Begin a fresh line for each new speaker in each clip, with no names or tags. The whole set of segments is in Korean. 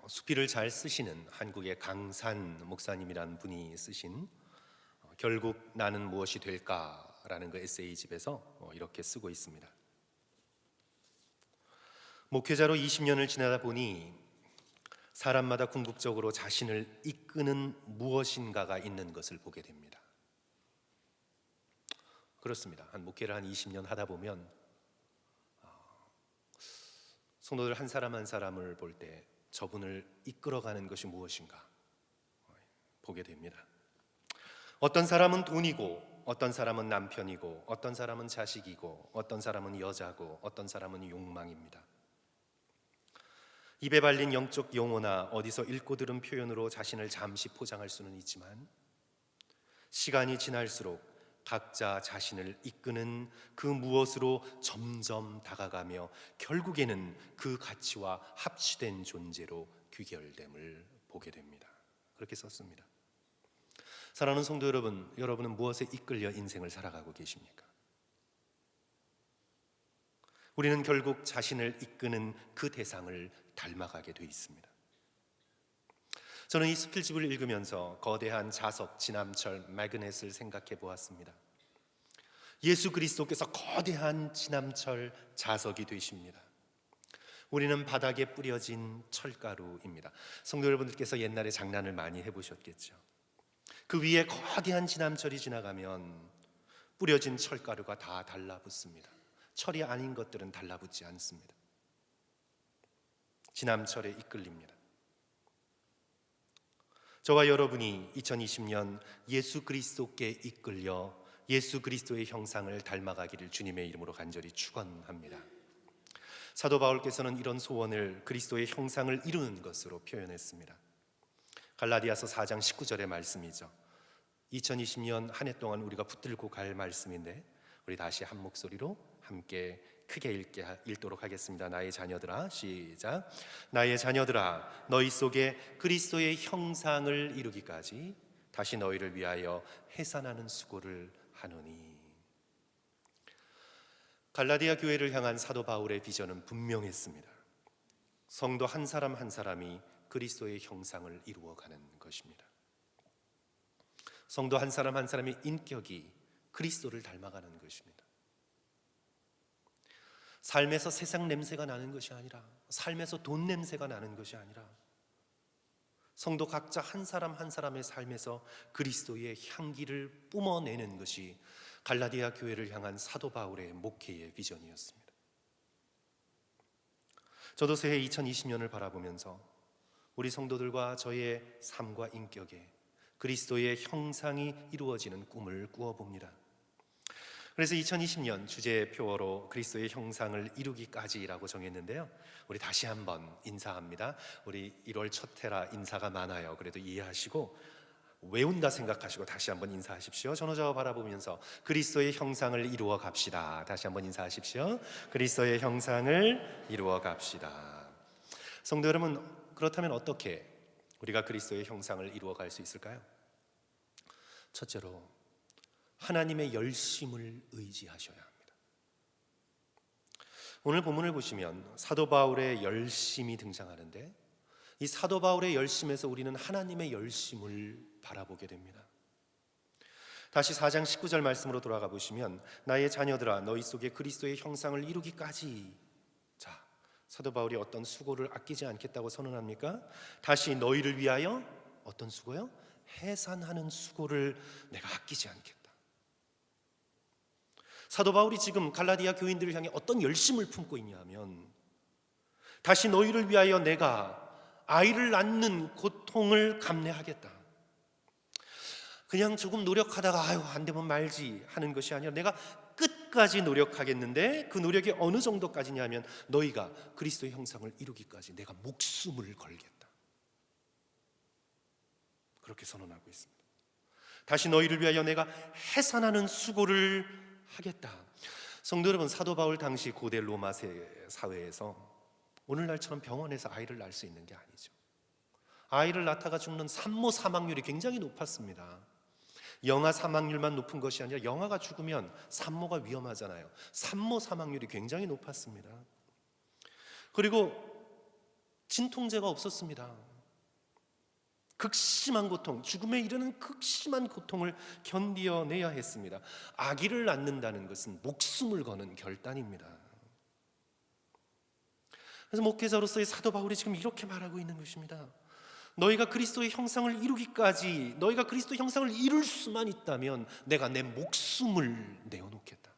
수필을 잘 쓰시는 한국의 강산 목사님이라는 분이 쓰신 결국 나는 무엇이 될까라는 그 에세이집에서 이렇게 쓰고 있습니다. 목회자로 20년을 지나다 보니 사람마다 궁극적으로 자신을 이끄는 무엇인가가 있는 것을 보게 됩니다. 그렇습니다. 한 목회를 한 20년 하다 보면 성도들 한 사람 한 사람을 볼 때 저분을 이끌어가는 것이 무엇인가 보게 됩니다. 어떤 사람은 돈이고, 어떤 사람은 남편이고, 어떤 사람은 자식이고, 어떤 사람은 여자고, 어떤 사람은 욕망입니다. 입에 발린 영적 용어나 어디서 읽고 들은 표현으로 자신을 잠시 포장할 수는 있지만 시간이 지날수록 각자 자신을 이끄는 그 무엇으로 점점 다가가며 결국에는 그 가치와 합치된 존재로 귀결됨을 보게 됩니다. 그렇게 썼습니다. 사랑하는 성도 여러분, 여러분은 무엇에 이끌려 인생을 살아가고 계십니까? 우리는 결국 자신을 이끄는 그 대상을 닮아가게 돼 있습니다. 저는 이 수필집을 읽으면서 거대한 자석, 지남철, 매그넷을 생각해 보았습니다. 예수 그리스도께서 거대한 지남철 자석이 되십니다. 우리는 바닥에 뿌려진 철가루입니다. 성도 여러분들께서 옛날에 장난을 많이 해보셨겠죠. 그 위에 거대한 지남철이 지나가면 뿌려진 철가루가 다 달라붙습니다. 철이 아닌 것들은 달라붙지 않습니다. 지남철에 이끌립니다. 저와 여러분이 2020년 예수 그리스도께 이끌려 예수 그리스도의 형상을 닮아가기를 주님의 이름으로 간절히 축원합니다. 사도 바울께서는 이런 소원을 그리스도의 형상을 이루는 것으로 표현했습니다. 갈라디아서 4장 19절의 말씀이죠. 2020년 한 해 동안 우리가 붙들고 갈 말씀인데 우리 다시 한 목소리로 함께 크게 읽도록 하겠습니다. 나의 자녀들아, 시작. 나의 자녀들아, 너희 속에 그리스도의 형상을 이루기까지 다시 너희를 위하여 해산하는 수고를 하노니. 갈라디아 교회를 향한 사도 바울의 비전은 분명했습니다. 성도 한 사람 한 사람이 그리스도의 형상을 이루어가는 것입니다. 성도 한 사람 한 사람의 인격이 그리스도를 닮아가는 것입니다. 삶에서 세상 냄새가 나는 것이 아니라, 삶에서 돈 냄새가 나는 것이 아니라 성도 각자 한 사람 한 사람의 삶에서 그리스도의 향기를 뿜어내는 것이 갈라디아 교회를 향한 사도 바울의 목회의 비전이었습니다. 저도 새해 2020년을 바라보면서 우리 성도들과 저의 삶과 인격에 그리스도의 형상이 이루어지는 꿈을 꾸어봅니다. 그래서 2020년 주제표어로 그리스도의 형상을 이루기까지라고 정했는데요. 우리 다시 한번 인사합니다. 우리 1월 첫 해라 인사가 많아요. 그래도 이해하시고 외운다 생각하시고 다시 한번 인사하십시오. 전호자와 바라보면서 그리스도의 형상을 이루어 갑시다. 다시 한번 인사하십시오. 그리스도의 형상을 이루어 갑시다. 성도 여러분, 그렇다면 어떻게 우리가 그리스도의 형상을 이루어 갈 수 있을까요? 첫째로 하나님의 열심을 의지하셔야 합니다. 오늘 본문을 보시면 사도 바울의 열심이 등장하는데 이 사도 바울의 열심에서 우리는 하나님의 열심을 바라보게 됩니다. 다시 4장 19절 말씀으로 돌아가 보시면 나의 자녀들아 너희 속에 그리스도의 형상을 이루기까지. 자, 사도 바울이 어떤 수고를 아끼지 않겠다고 선언합니까? 다시 너희를 위하여 어떤 수고요? 해산하는 수고를 내가 아끼지 않겠다. 사도 바울이 지금 갈라디아 교인들을 향해 어떤 열심을 품고 있냐면 다시 너희를 위하여 내가 아이를 낳는 고통을 감내하겠다. 그냥 조금 노력하다가 아유 안 되면 말지 하는 것이 아니라 내가 끝까지 노력하겠는데 그 노력이 어느 정도까지냐면 너희가 그리스도의 형상을 이루기까지 내가 목숨을 걸겠다. 그렇게 선언하고 있습니다. 다시 너희를 위하여 내가 해산하는 수고를 하겠다. 성도 여러분, 사도 바울 당시 고대 로마 사회에서 오늘날처럼 병원에서 아이를 낳을 수 있는 게 아니죠. 아이를 낳다가 죽는 산모 사망률이 굉장히 높았습니다. 영아 사망률만 높은 것이 아니라 영아가 죽으면 산모가 위험하잖아요. 산모 사망률이 굉장히 높았습니다. 그리고 진통제가 없었습니다. 극심한 고통, 죽음에 이르는 극심한 고통을 견디어내야 했습니다. 아기를 낳는다는 것은 목숨을 거는 결단입니다. 그래서 목회자로서의 사도 바울이 지금 이렇게 말하고 있는 것입니다. 너희가 그리스도의 형상을 이루기까지, 너희가 그리스도의 형상을 이룰 수만 있다면 내가 내 목숨을 내어놓겠다.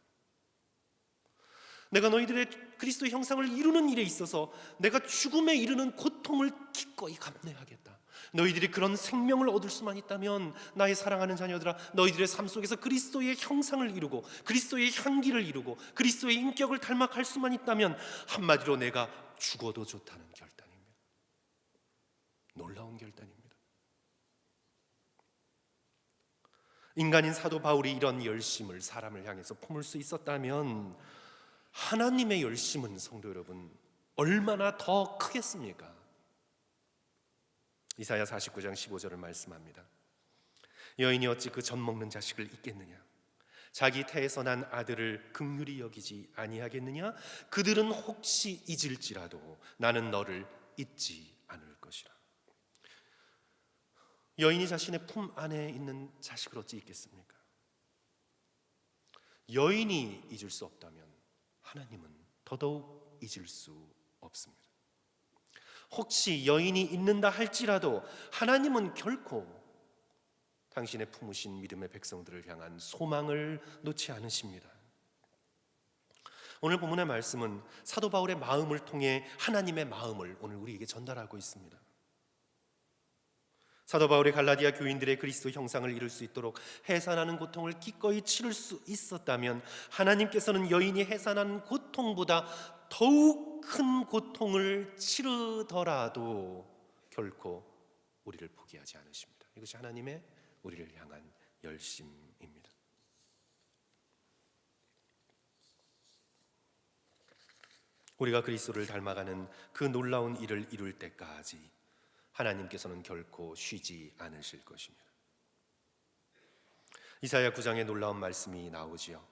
내가 너희들의 그리스도의 형상을 이루는 일에 있어서 내가 죽음에 이르는 고통을 기꺼이 감내하겠다. 너희들이 그런 생명을 얻을 수만 있다면 나의 사랑하는 자녀들아, 너희들의 삶 속에서 그리스도의 형상을 이루고 그리스도의 향기를 이루고 그리스도의 인격을 닮아갈 수만 있다면 한마디로 내가 죽어도 좋다는 결단입니다. 놀라운 결단입니다. 인간인 사도 바울이 이런 열심을 사람을 향해서 품을 수 있었다면 하나님의 열심은, 성도 여러분, 얼마나 더 크겠습니까? 이사야 49장 15절을 말씀합니다. 여인이 어찌 그 젖 먹는 자식을 잊겠느냐? 자기 태에서 난 아들을 긍휼히 여기지 아니하겠느냐? 그들은 혹시 잊을지라도 나는 너를 잊지 않을 것이라. 여인이 자신의 품 안에 있는 자식을 어찌 잊겠습니까? 여인이 잊을 수 없다면 하나님은 더더욱 잊을 수 없습니다. 혹시 여인이 잊는다 할지라도 하나님은 결코 당신의 품으신 믿음의 백성들을 향한 소망을 놓지 않으십니다. 오늘 본문의 말씀은 사도 바울의 마음을 통해 하나님의 마음을 오늘 우리에게 전달하고 있습니다. 사도 바울이 갈라디아 교인들의 그리스도 형상을 이룰 수 있도록 해산하는 고통을 기꺼이 치를 수 있었다면 하나님께서는 여인이 해산한 고통보다 더욱 큰 고통을 치르더라도 결코 우리를 포기하지 않으십니다. 이것이 하나님의 우리를 향한 열심입니다. 우리가 그리스도를 닮아가는 그 놀라운 일을 이룰 때까지 하나님께서는 결코 쉬지 않으실 것입니다. 이사야 9장에 놀라운 말씀이 나오지요.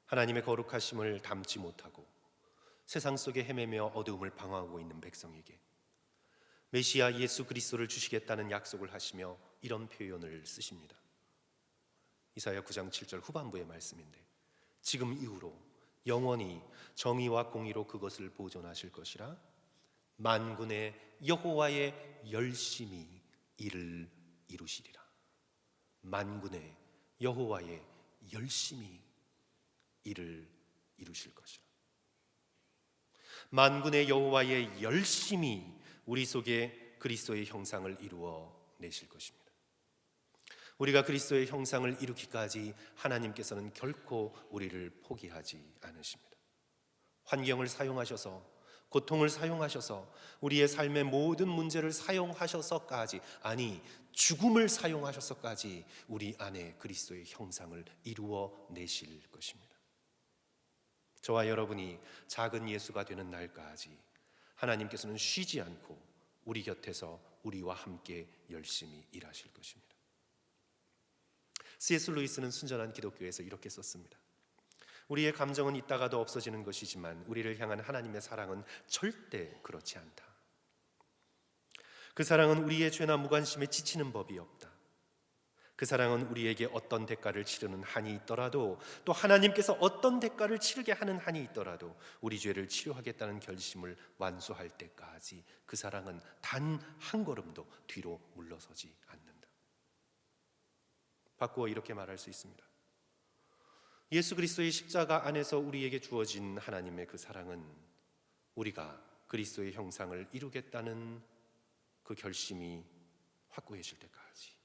하나님의 거룩하심을 담지 못하고 세상 속에 헤매며 어두움을 방황하고 있는 백성에게 메시아 예수 그리스도를 주시겠다는 약속을 하시며 이런 표현을 쓰십니다. 이사야 9장 7절 후반부의 말씀인데, 지금 이후로 영원히 정의와 공의로 그것을 보존하실 것이라 만군의 여호와의 열심히 이를 이루시리라. 만군의 여호와의 열심히 이를 이루실 것이라. 만군의 여호와의 열심히 우리 속에 그리스도의 형상을 이루어 내실 것입니다. 우리가 그리스도의 형상을 이루기까지 하나님께서는 결코 우리를 포기하지 않으십니다. 환경을 사용하셔서, 고통을 사용하셔서, 우리의 삶의 모든 문제를 사용하셔서까지, 아니 죽음을 사용하셔서까지 우리 안에 그리스도의 형상을 이루어 내실 것입니다. 저와 여러분이 작은 예수가 되는 날까지 하나님께서는 쉬지 않고 우리 곁에서 우리와 함께 열심히 일하실 것입니다. C.S. 루이스는 순전한 기독교에서 이렇게 썼습니다. 우리의 감정은 있다가도 없어지는 것이지만 우리를 향한 하나님의 사랑은 절대 그렇지 않다. 그 사랑은 우리의 죄나 무관심에 지치는 법이 없다. 그 사랑은 우리에게 어떤 대가를 치르는 한이 있더라도, 또 하나님께서 어떤 대가를 치르게 하는 한이 있더라도 우리 죄를 치료하겠다는 결심을 완수할 때까지 그 사랑은 단 한 걸음도 뒤로 물러서지 않는다. 바꾸어 이렇게 말할 수 있습니다. 예수 그리스도의 십자가 안에서 우리에게 주어진 하나님의 그 사랑은 우리가 그리스도의 형상을 이루겠다는 그 결심이 확고해질 때까지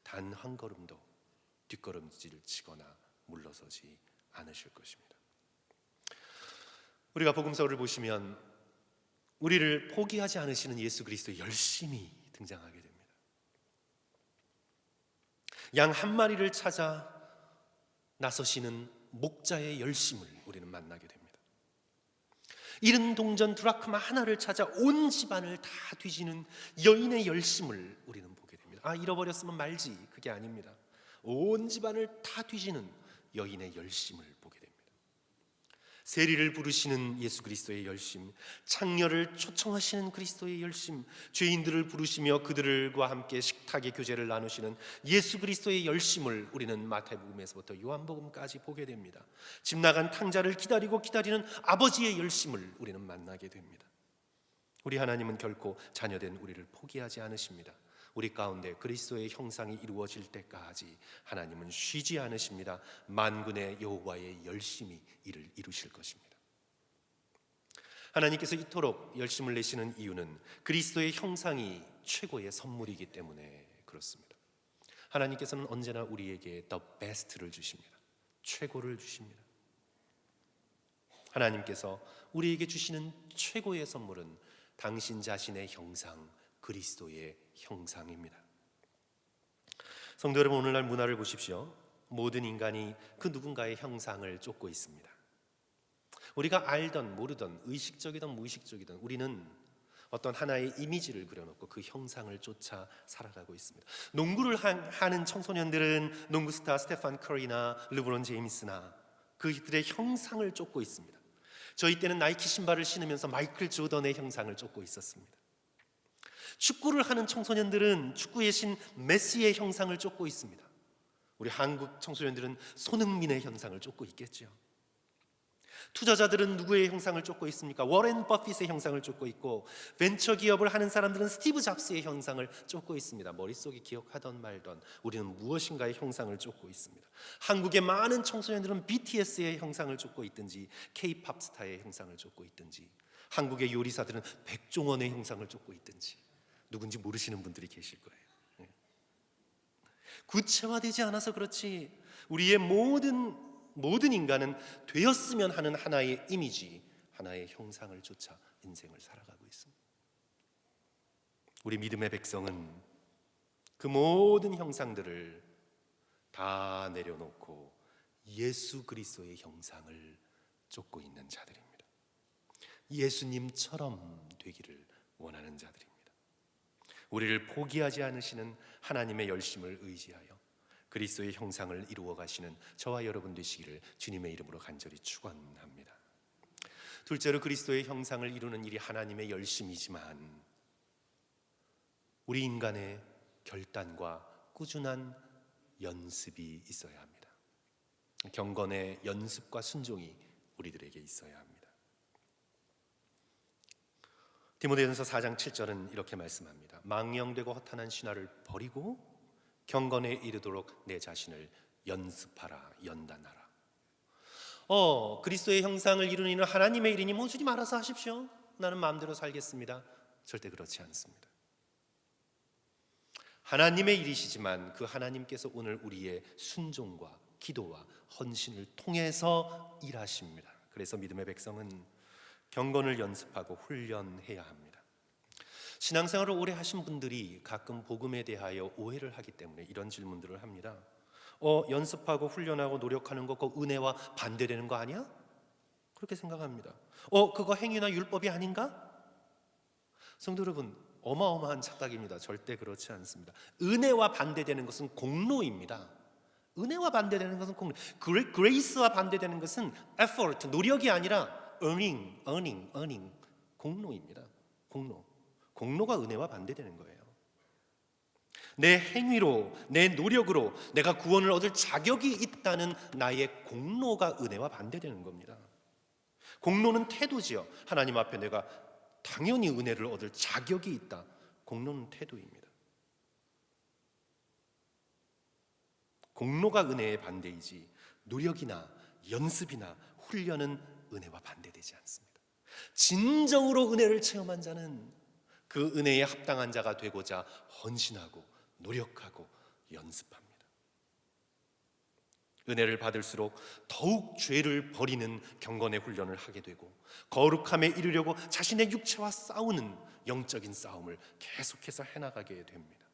단 한 걸음도 뒷걸음질을 치거나 물러서지 않으실 것입니다. 우리가 복음서를 보시면 우리를 포기하지 않으시는 예수 그리스도의 열심이 등장하게 됩니다. 양 한 마리를 찾아 나서시는 목자의 열심을 우리는 만나게 됩니다. 이른 동전 드라크마 하나를 찾아 온 집안을 다 뒤지는 여인의 열심을 우리는 보게 됩니다. 잃어버렸으면 말지, 그게 아닙니다. 온 집안을 다 뒤지는 여인의 열심을 보게 됩니다. 세리를 부르시는 예수 그리스도의 열심, 창녀를 초청하시는 그리스도의 열심, 죄인들을 부르시며 그들과 함께 식탁의 교제를 나누시는 예수 그리스도의 열심을 우리는 마태복음에서부터 요한복음까지 보게 됩니다. 집 나간 탕자를 기다리는 아버지의 열심을 우리는 만나게 됩니다. 우리 하나님은 결코 자녀된 우리를 포기하지 않으십니다. 우리 가운데 그리스도의 형상이 이루어질 때까지 하나님은 쉬지 않으십니다. 만군의 여호와의 열심히 이를 이루실 것입니다. 하나님께서 이토록 열심을 내시는 이유는 그리스도의 형상이 최고의 선물이기 때문에 그렇습니다. 하나님께서는 언제나 우리에게 the best를 주십니다. 최고를 주십니다. 하나님께서 우리에게 주시는 최고의 선물은 당신 자신의 형상, 그리스도의 형상입니다. 성도 여러분, 오늘날 문화를 보십시오. 모든 인간이 그 누군가의 형상을 쫓고 있습니다. 우리가 알던 모르던 의식적이든 무의식적이든 우리는 어떤 하나의 이미지를 그려놓고 그 형상을 쫓아 살아가고 있습니다. 농구를 하는 청소년들은 농구 스타 스테판 커리나 르브론 제임스나 그들의 형상을 쫓고 있습니다. 저희 때는 나이키 신발을 신으면서 마이클 조던의 형상을 쫓고 있었습니다. 축구를 하는 청소년들은 축구의 신 메시의 형상을 쫓고 있습니다. 우리 한국 청소년들은 손흥민의 형상을 쫓고 있겠죠. 투자자들은 누구의 형상을 쫓고 있습니까? 워렌 버핏의 형상을 쫓고 있고, 벤처 기업을 하는 사람들은 스티브 잡스의 형상을 쫓고 있습니다. 머릿속에 기억하던 말던 우리는 무엇인가의 형상을 쫓고 있습니다. 한국의 많은 청소년들은 BTS의 형상을 쫓고 있든지 K-팝 스타의 형상을 쫓고 있든지, 한국의 요리사들은 백종원의 형상을 쫓고 있든지, 누군지 모르시는 분들이 계실 거예요. 구체화되지 않아서 그렇지 우리의 모든 인간은 되었으면 하는 하나의 이미지, 하나의 형상을 쫓아 인생을 살아가고 있습니다. 우리 믿음의 백성은 그 모든 형상들을 다 내려놓고 예수 그리스도의 형상을 쫓고 있는 자들입니다. 예수님처럼 되기를 원하는 자들입니다. 우리를 포기하지 않으시는 하나님의 열심을 의지하여 그리스도의 형상을 이루어 가시는 저와 여러분 되시기를 주님의 이름으로 간절히 축원합니다. 둘째로, 그리스도의 형상을 이루는 일이 하나님의 열심이지만 우리 인간의 결단과 꾸준한 연습이 있어야 합니다. 경건의 연습과 순종이 우리들에게 있어야 합니다. 디모데전서 4장 7절은 이렇게 말씀합니다. 망령되고 허탄한 신화를 버리고 경건에 이르도록 내 자신을 연습하라, 연단하라. 그리스도의 형상을 이루는 일은 하나님의 일이니 뭐 주님 알아서 하십시오, 나는 마음대로 살겠습니다. 절대 그렇지 않습니다. 하나님의 일이시지만 그 하나님께서 오늘 우리의 순종과 기도와 헌신을 통해서 일하십니다. 그래서 믿음의 백성은 경건을 연습하고 훈련해야 합니다. 신앙생활을 오래 하신 분들이 가끔 복음에 대하여 오해를 하기 때문에 이런 질문들을 합니다. 연습하고 훈련하고 노력하는 거 그거 은혜와 반대되는 거 아니야? 그렇게 생각합니다. 그거 행위나 율법이 아닌가? 성도 여러분, 어마어마한 착각입니다. 절대 그렇지 않습니다. 은혜와 반대되는 것은 공로입니다. 은혜와 반대되는 것은 공로. 그레이스와 반대되는 것은 effort, 노력이 아니라 earning, 공로입니다. 공로가 은혜와 반대되는 거예요. 내 행위로, 내 노력으로 내가 구원을 얻을 자격이 있다는 나의 공로가 은혜와 반대되는 겁니다. 공로는 태도지요. 하나님 앞에 내가 당연히 은혜를 얻을 자격이 있다. 공로는 태도입니다. 공로가 은혜의 반대이지 노력이나 연습이나 훈련은 은혜와 반대되지 않습니다. 진정으로 은혜를 체험한 자는 그 은혜에 합당한 자가 되고자 헌신하고 노력하고 연습합니다. 은혜를 받을수록 더욱 죄를 버리는 경건의 훈련을 하게 되고 거룩함에 이르려고 자신의 육체와 싸우는 영적인 싸움을 계속해서 해나가게 됩니다.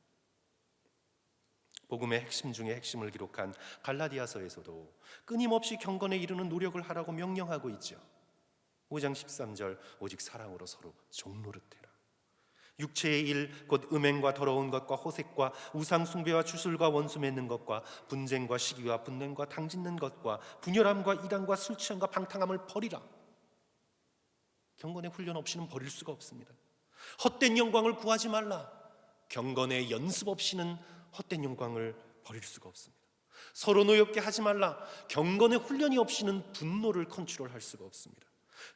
복음의 핵심 중에 핵심을 기록한 갈라디아서에서도 끊임없이 경건에 이르는 노력을 하라고 명령하고 있죠. 5장 13절 오직 사랑으로 서로 종노릇해라. 육체의 일 곧 음행과 더러운 것과 호색과 우상 숭배와 주술과 원수 맺는 것과 분쟁과 시기와 분냄과 당짓는 것과 분열함과 이단과 술 취함과 방탕함을 버리라. 경건의 훈련 없이는 버릴 수가 없습니다. 헛된 영광을 구하지 말라. 경건의 연습 없이는 헛된 영광을 버릴 수가 없습니다. 서로 노엽게 하지 말라. 경건의 훈련이 없이는 분노를 컨트롤할 수가 없습니다.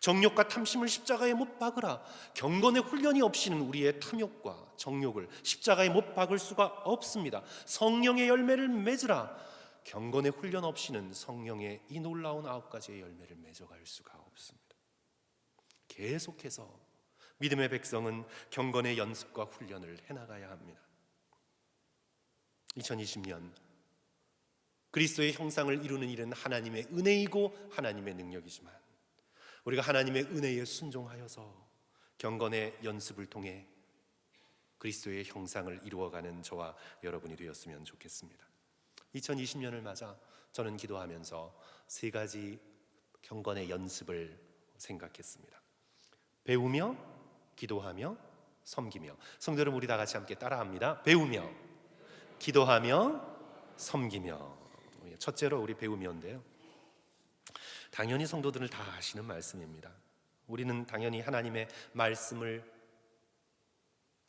정욕과 탐심을 십자가에 못 박으라. 경건의 훈련이 없이는 우리의 탐욕과 정욕을 십자가에 못 박을 수가 없습니다. 성령의 열매를 맺으라. 경건의 훈련 없이는 성령의 이 놀라운 9가지의 열매를 맺어갈 수가 없습니다. 계속해서 믿음의 백성은 경건의 연습과 훈련을 해나가야 합니다. 2020년 그리스도의 형상을 이루는 일은 하나님의 은혜이고 하나님의 능력이지만 우리가 하나님의 은혜에 순종하여서 경건의 연습을 통해 그리스도의 형상을 이루어가는 저와 여러분이 되었으면 좋겠습니다. 2020년을 맞아 저는 기도하면서 3가지 경건의 연습을 생각했습니다. 배우며, 기도하며, 섬기며. 성도 여러분, 우리 다 같이 함께 따라합니다. 배우며, 기도하며, 섬기며. 첫째로 우리 배우며인데요, 당연히 성도들을 다 아시는 말씀입니다. 우리는 당연히 하나님의 말씀을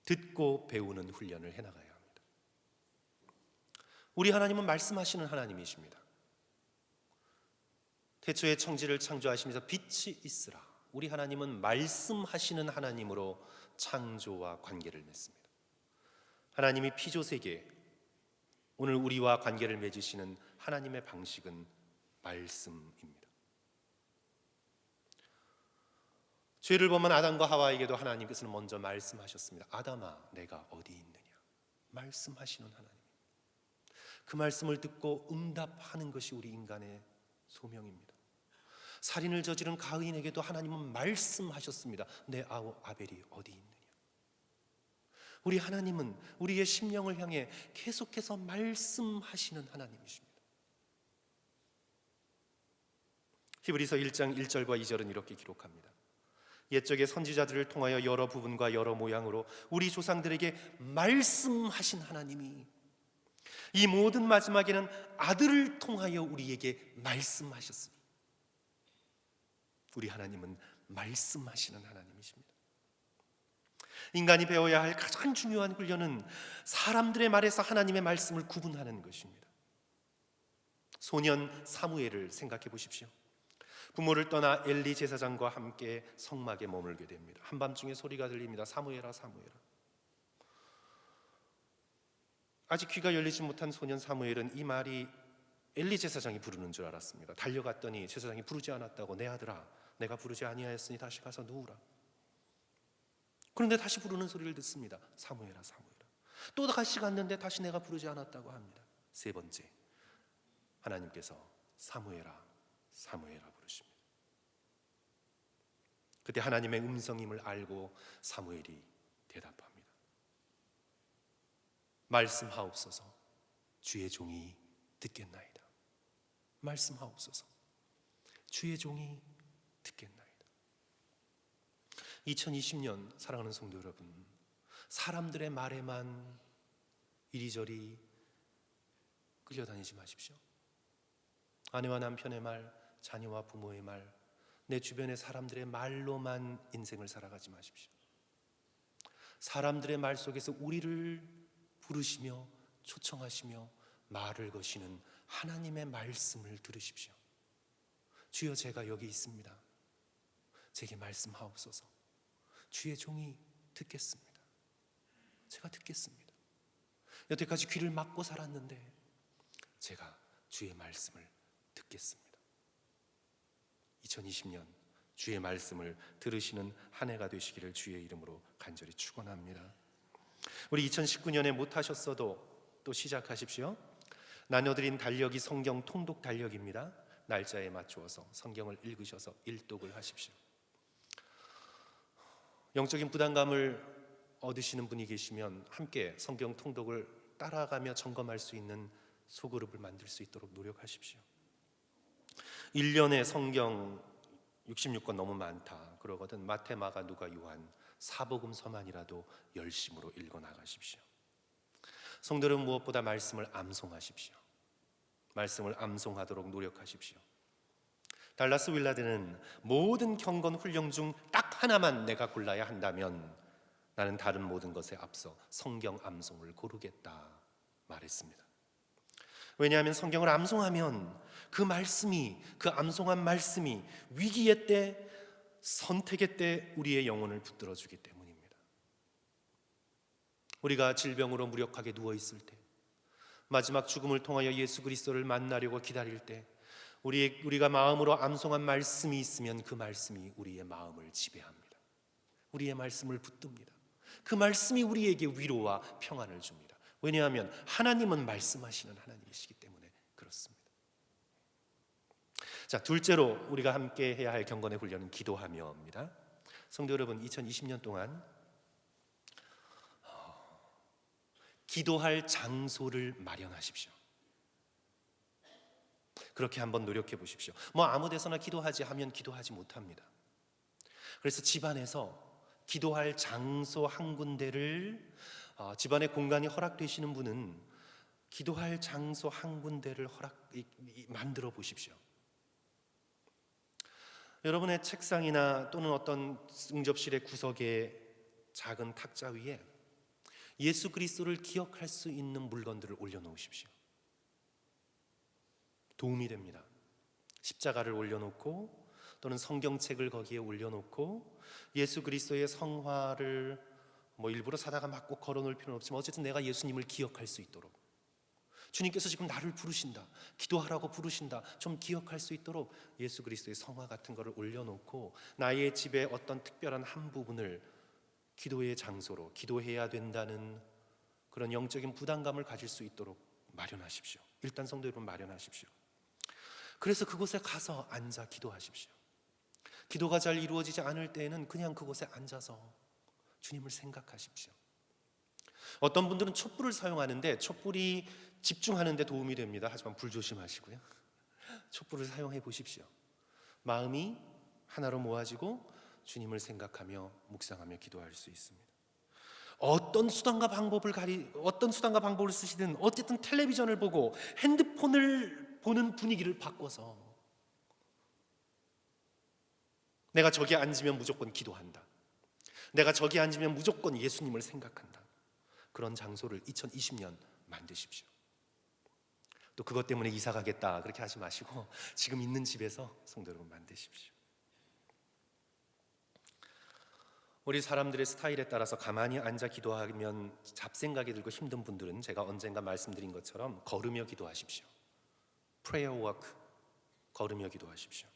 듣고 배우는 훈련을 해나가야 합니다. 우리 하나님은 말씀하시는 하나님이십니다. 태초에 천지를 창조하시면서 빛이 있으라. 우리 하나님은 말씀하시는 하나님으로 창조와 관계를 맺습니다. 하나님이 피조세계, 오늘 우리와 관계를 맺으시는 하나님의 방식은 말씀입니다. 죄를 범한 아담과 하와에게도 하나님께서는 먼저 말씀하셨습니다. 아담아, 내가 어디 있느냐? 말씀하시는 하나님. 그 말씀을 듣고 응답하는 것이 우리 인간의 소명입니다. 살인을 저지른 가인에게도 하나님은 말씀하셨습니다. 내 아우 아벨이 어디 있느냐? 우리 하나님은 우리의 심령을 향해 계속해서 말씀하시는 하나님이십니다. 히브리서 1장 1절과 2절은 이렇게 기록합니다. 옛적의 선지자들을 통하여 여러 부분과 여러 모양으로 우리 조상들에게 말씀하신 하나님이 이 모든 마지막에는 아들을 통하여 우리에게 말씀하셨습니다. 우리 하나님은 말씀하시는 하나님이십니다. 인간이 배워야 할 가장 중요한 훈련은 사람들의 말에서 하나님의 말씀을 구분하는 것입니다. 소년 사무엘을 생각해 보십시오. 부모를 떠나 엘리 제사장과 함께 성막에 머물게 됩니다. 한밤중에 소리가 들립니다. 사무엘아, 사무엘아. 아직 귀가 열리지 못한 소년 사무엘은 이 말이 엘리 제사장이 부르는 줄 알았습니다. 달려갔더니 제사장이 부르지 않았다고, 내 아들아, 내가 부르지 아니하였으니 다시 가서 누우라. 그런데 다시 부르는 소리를 듣습니다. 사무엘아, 사무엘아. 또 다시 갔는데 다시 내가 부르지 않았다고 합니다. 3번째, 하나님께서 사무엘아, 사무엘아 부르십니다. 그때 하나님의 음성임을 알고 사무엘이 대답합니다. 말씀하옵소서, 주의 종이 듣겠나이다. 말씀하옵소서, 주의 종이 듣겠나이다. 2020년 사랑하는 성도 여러분, 사람들의 말에만 이리저리 끌려다니지 마십시오. 아내와 남편의 말, 자녀와 부모의 말, 내 주변의 사람들의 말로만 인생을 살아가지 마십시오. 사람들의 말 속에서 우리를 부르시며 초청하시며 말을 거시는 하나님의 말씀을 들으십시오. 주여, 제가 여기 있습니다. 제게 말씀하옵소서. 주의 종이 듣겠습니다. 제가 듣겠습니다. 여태까지 귀를 막고 살았는데 제가 주의 말씀을 듣겠습니다. 2020년 주의 말씀을 들으시는 한 해가 되시기를 주의 이름으로 간절히 축원합니다. 우리 2019년에 못하셨어도 또 시작하십시오. 나눠드린 달력이 성경 통독 달력입니다. 날짜에 맞추어서 성경을 읽으셔서 일독을 하십시오. 영적인 부담감을 얻으시는 분이 계시면 함께 성경 통독을 따라가며 점검할 수 있는 소그룹을 만들 수 있도록 노력하십시오. 1년에 성경 66권 너무 많다 그러거든. 마태, 마가, 누가, 요한 사복음서만이라도 열심으로 읽어 나가십시오. 성도 여러분, 무엇보다 말씀을 암송하십시오. 말씀을 암송하도록 노력하십시오. 달라스 윌라드는 모든 경건 훈련 중 딱 하나만 내가 골라야 한다면 나는 다른 모든 것에 앞서 성경 암송을 고르겠다 말했습니다. 왜냐하면 성경을 암송하면 그 말씀이, 그 암송한 말씀이 위기의 때, 선택의 때 우리의 영혼을 붙들어 주기 때문입니다. 우리가 질병으로 무력하게 누워 있을 때, 마지막 죽음을 통하여 예수 그리스도를 만나려고 기다릴 때, 우리가 마음으로 암송한 말씀이 있으면 그 말씀이 우리의 마음을 지배합니다. 우리의 말씀을 붙듭니다. 그 말씀이 우리에게 위로와 평안을 줍니다. 왜냐하면 하나님은 말씀하시는 하나님이시기 때문에 그렇습니다. 자, 둘째로 우리가 함께 해야 할 경건의 훈련은 기도하며입니다. 성도 여러분, 2020년 동안 기도할 장소를 마련하십시오. 그렇게 한번 노력해 보십시오. 아무 데서나 기도하지 하면 기도하지 못합니다. 그래서 집안에서 기도할 장소 한 군데를, 집안의 공간이 허락되시는 분은 기도할 장소 한 군데를 만들어 보십시오. 여러분의 책상이나 또는 어떤 응접실의 구석에 작은 탁자 위에 예수 그리스도를 기억할 수 있는 물건들을 올려놓으십시오. 도움이 됩니다. 십자가를 올려놓고 또는 성경책을 거기에 올려놓고 예수 그리스도의 성화를 일부러 사다가 막 꼭 걸어놓을 필요는 없지만 어쨌든 내가 예수님을 기억할 수 있도록, 주님께서 지금 나를 부르신다, 기도하라고 부르신다, 좀 기억할 수 있도록 예수 그리스도의 성화 같은 거를 올려놓고 나의 집의 어떤 특별한 한 부분을 기도의 장소로, 기도해야 된다는 그런 영적인 부담감을 가질 수 있도록 마련하십시오. 일단 성도 여러분, 마련하십시오. 그래서 그곳에 가서 앉아 기도하십시오. 기도가 잘 이루어지지 않을 때에는 그냥 그곳에 앉아서 주님을 생각하십시오. 어떤 분들은 촛불을 사용하는데 촛불이 집중하는 데 도움이 됩니다. 하지만 불 조심하시고요. 촛불을 사용해 보십시오. 마음이 하나로 모아지고 주님을 생각하며 묵상하며 기도할 수 있습니다. 어떤 수단과 방법을 쓰시든 어쨌든 텔레비전을 보고 핸드폰을 보는 분위기를 바꿔서 내가 저기 앉으면 무조건 기도한다, 내가 저기 앉으면 무조건 예수님을 생각한다, 그런 장소를 2020년 만드십시오. 또 그것 때문에 이사 가겠다 그렇게 하지 마시고 지금 있는 집에서 성도 여러분 만드십시오. 우리 사람들의 스타일에 따라서 가만히 앉아 기도하면 잡생각이 들고 힘든 분들은 제가 언젠가 말씀드린 것처럼 걸으며 기도하십시오. Prayer walk, 걸으며 기도하십시오.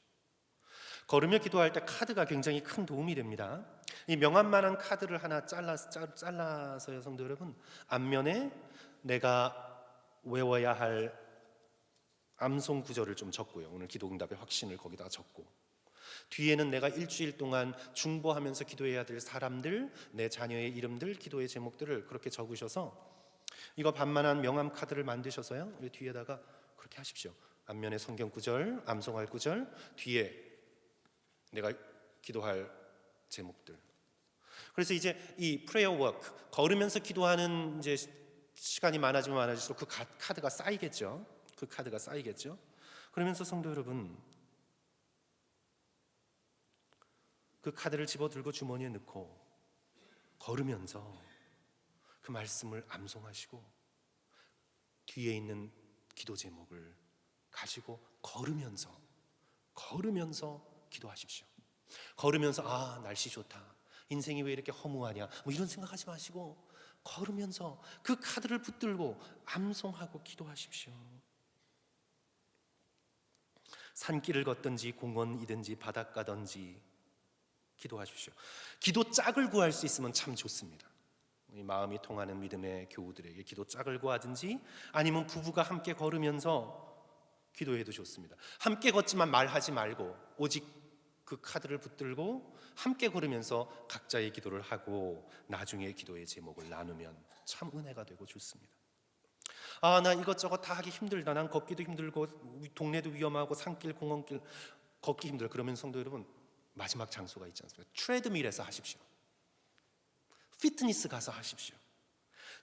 걸으며 기도할 때 카드가 굉장히 큰 도움이 됩니다. 이 명함만한 카드를 하나 잘라서요, 성도 여러분, 앞면에 내가 외워야 할 암송 구절을 좀 적고요, 오늘 기도응답의 확신을 거기다가 적고, 뒤에는 내가 일주일 동안 중보하면서 기도해야 될 사람들, 내 자녀의 이름들, 기도의 제목들을 그렇게 적으셔서 이거 반만한 명함 카드를 만드셔서요, 이 뒤에다가 그렇게 하십시오. 앞면에 성경 구절, 암송할 구절, 뒤에 내가 기도할 제목들. 그래서 이제 이 프레이어 워크, 걸으면서 기도하는 이제 시간이 많아지면 많아질수록 그 카드가 쌓이겠죠. 그 카드가 쌓이겠죠. 그러면서 성도 여러분, 그 카드를 집어들고 주머니에 넣고 걸으면서 그 말씀을 암송하시고 뒤에 있는 기도 제목을 가지고 걸으면서 기도하십시오. 걸으면서 날씨 좋다, 인생이 왜 이렇게 허무하냐, 이런 생각하지 마시고 걸으면서 그 카드를 붙들고 암송하고 기도하십시오. 산길을 걷든지 공원이든지 바닷가든지 기도하십시오. 기도 짝을 구할 수 있으면 참 좋습니다. 마음이 통하는 믿음의 교우들에게 기도 짝을 구하든지 아니면 부부가 함께 걸으면서 기도해도 좋습니다. 함께 걷지만 말하지 말고 오직 그 카드를 붙들고 함께 걸으면서 각자의 기도를 하고 나중에 기도의 제목을 나누면 참 은혜가 되고 좋습니다. 나 이것저것 다 하기 힘들다, 난 걷기도 힘들고 동네도 위험하고 산길 공원길 걷기 힘들어. 그러면 성도 여러분, 마지막 장소가 있지 않습니까? 트레드밀에서 하십시오. 피트니스 가서 하십시오.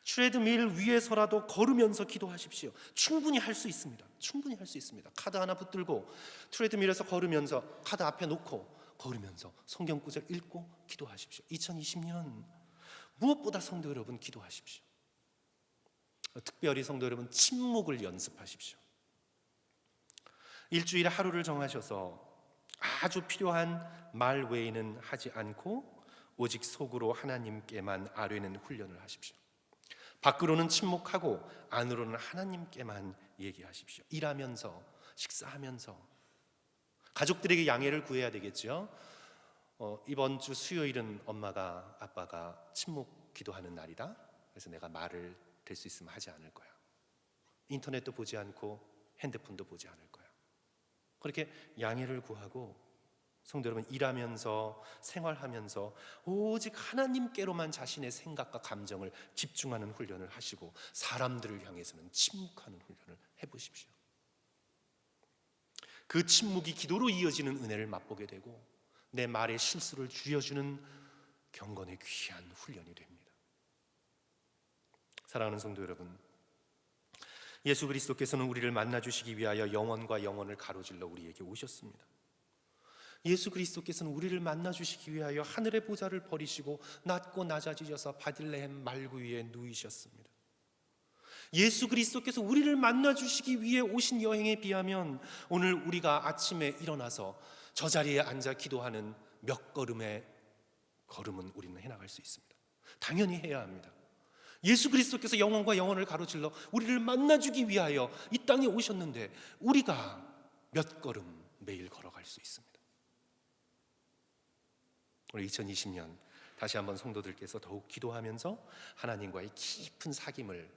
트레드밀 위에서라도 걸으면서 기도하십시오. 충분히 할 수 있습니다. 충분히 할 수 있습니다. 카드 하나 붙들고 트레드밀에서 걸으면서 카드 앞에 놓고 걸으면서 성경 구절 읽고 기도하십시오. 2020년 무엇보다 성도 여러분 기도하십시오. 특별히 성도 여러분 침묵을 연습하십시오. 일주일에 하루를 정하셔서 아주 필요한 말 외에는 하지 않고 오직 속으로 하나님께만 아뢰는 훈련을 하십시오. 밖으로는 침묵하고 안으로는 하나님께만 얘기하십시오. 일하면서, 식사하면서. 가족들에게 양해를 구해야 되겠죠. 이번 주 수요일은 엄마가 아빠가 침묵 기도하는 날이다. 그래서 내가 말을 될 수 있으면 하지 않을 거야. 인터넷도 보지 않고 핸드폰도 보지 않을 거야. 그렇게 양해를 구하고 성도 여러분 일하면서 생활하면서 오직 하나님께로만 자신의 생각과 감정을 집중하는 훈련을 하시고 사람들을 향해서는 침묵하는 훈련을 해보십시오. 그 침묵이 기도로 이어지는 은혜를 맛보게 되고 내 말의 실수를 줄여주는 경건의 귀한 훈련이 됩니다. 사랑하는 성도 여러분, 예수 그리스도께서는 우리를 만나주시기 위하여 영원과 영원을 가로질러 우리에게 오셨습니다. 예수 그리스도께서는 우리를 만나주시기 위하여 하늘의 보좌를 버리시고 낮고 낮아지셔서 바들레헴 말구 위에 누이셨습니다. 예수 그리스도께서 우리를 만나주시기 위해 오신 여행에 비하면 오늘 우리가 아침에 일어나서 저 자리에 앉아 기도하는 몇 걸음의 걸음은 우리는 해나갈 수 있습니다. 당연히 해야 합니다. 예수 그리스도께서 영원과 영원을 가로질러 우리를 만나주기 위하여 이 땅에 오셨는데 우리가 몇 걸음 매일 걸어갈 수 있습니다. 우리 2020년 다시 한번 성도들께서 더욱 기도하면서 하나님과의 깊은 사귐을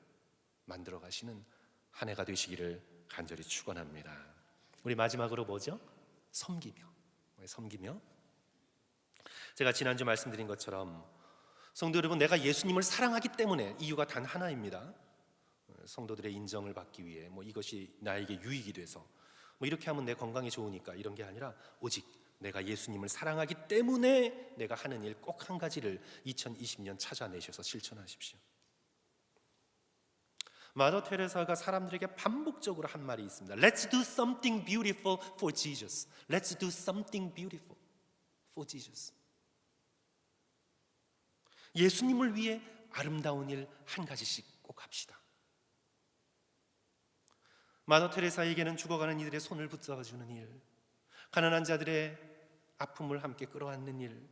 만들어 가시는 한 해가 되시기를 간절히 축원합니다. 우리 마지막으로 뭐죠? 섬기며. 제가 지난주 말씀드린 것처럼 성도 여러분, 내가 예수님을 사랑하기 때문에 이유가 단 하나입니다. 성도들의 인정을 받기 위해 이것이 나에게 유익이 돼서 이렇게 하면 내 건강에 좋으니까 이런 게 아니라 오직 내가 예수님을 사랑하기 때문에 내가 하는 일 꼭 한 가지를 2020년 찾아내셔서 실천하십시오. 마더 테레사가 사람들에게 반복적으로 한 말이 있습니다. Let's do something beautiful for Jesus. Let's do something beautiful for Jesus. 예수님을 위해 아름다운 일 한 가지씩 꼭 합시다. 마더 테레사에게는 죽어가는 이들의 손을 붙잡아주는 일, 가난한 자들의 아픔을 함께 끌어안는 일,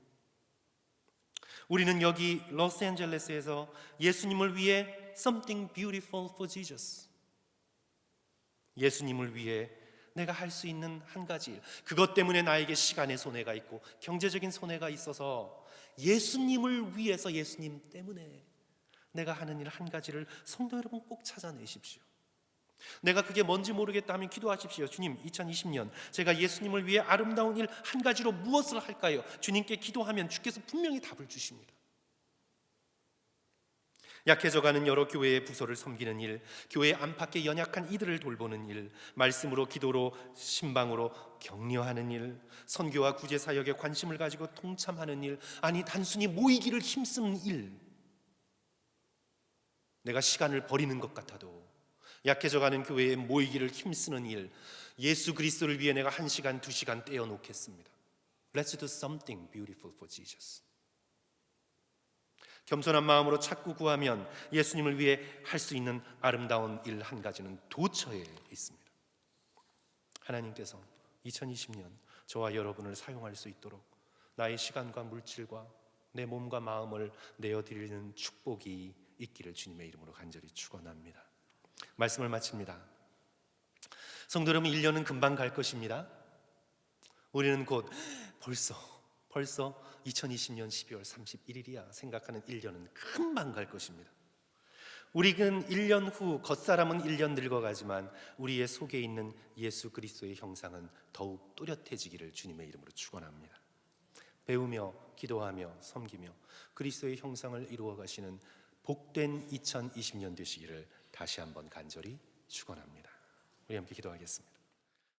우리는 여기 로스앤젤레스에서 예수님을 위해 Something beautiful for Jesus, 예수님을 위해 내가 할 수 있는 한 가지 일, 그것 때문에 나에게 시간의 손해가 있고 경제적인 손해가 있어서 예수님을 위해서 예수님 때문에 내가 하는 일 한 가지를 성도 여러분 꼭 찾아내십시오. 내가 그게 뭔지 모르겠다면 기도하십시오. 주님, 2020년 제가 예수님을 위해 아름다운 일 한 가지로 무엇을 할까요? 주님께 기도하면 주께서 분명히 답을 주십니다. 약해져가는 여러 교회의 부서를 섬기는 일, 교회 안팎의 연약한 이들을 돌보는 일, 말씀으로 기도로 신방으로 격려하는 일, 선교와 구제 사역에 관심을 가지고 동참하는 일, 아니 단순히 모이기를 힘쓰는 일, 내가 시간을 버리는 것 같아도 약해져가는 교회에 모이기를 힘쓰는 일, 예수 그리스도를 위해 내가 1시간, 2시간 떼어놓겠습니다. Let's do something beautiful for Jesus. 겸손한 마음으로 찾고 구하면 예수님을 위해 할 수 있는 아름다운 일 한 가지는 도처에 있습니다. 하나님께서 2020년 저와 여러분을 사용할 수 있도록 나의 시간과 물질과 내 몸과 마음을 내어드리는 축복이 있기를 주님의 이름으로 간절히 축원합니다. 말씀을 마칩니다. 성도 여러분, 1년은 금방 갈 것입니다. 우리는 곧 벌써 2020년 12월 31일이야 생각하는 1년은 금방 갈 것입니다. 우리는 1년 후, 겉사람은 1년 늙어가지만 우리의 속에 있는 예수 그리스도의 형상은 더욱 또렷해지기를 주님의 이름으로 축원합니다. 배우며 기도하며 섬기며 그리스도의 형상을 이루어 가시는 복된 2020년 되시기를 다시 한번 간절히 축원합니다. 우리 함께 기도하겠습니다.